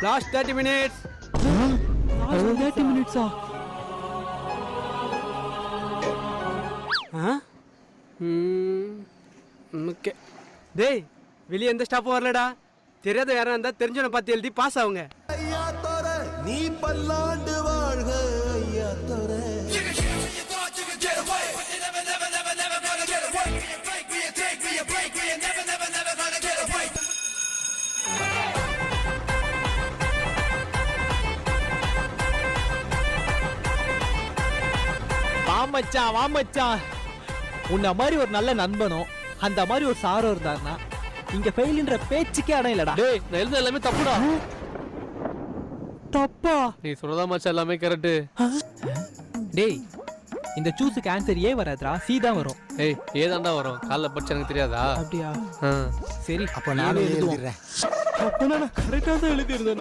Last 30 minutes. 30 minutes-ஆ? Okay. டேய் வெளியே எந்த ஸ்டாப்பும் வரலடா. தெரியாத யாரா இருந்தா தெரிஞ்சவனை பார்த்து எழுதி பாஸ் ஆகுங்க. ஐயா தோர நீ பல்லாண்டு வாழ்க ஐயா தோர. வா மச்சான், உன்ன மாதிரி ஒரு நல்ல நண்பனும் அந்த மாதிரி ஒரு சாரோ இருந்தாருன்னா இங்க ஃபெயில்ன்ற பேச்சுக்கே இடம் இல்லடா. டேய் நான் எழுத எல்லாமே தப்புடா. தப்பா? நீ சொல்றதா மச்சான் எல்லாமே கரெக்ட். டேய் இந்த சூஸுக்கு ஆன்சர் ஏ வராதுடா, சி தான் வரும். ஏய் ஏதாண்டா வரும்? காலைல படிச்சு எனக்கு தெரியாதா? அப்படியா? ஆ சரி அப்ப நானே எழுதிடுறேன். அப்ப நான் கரெக்டா தான் எழுதிருந்தேன்.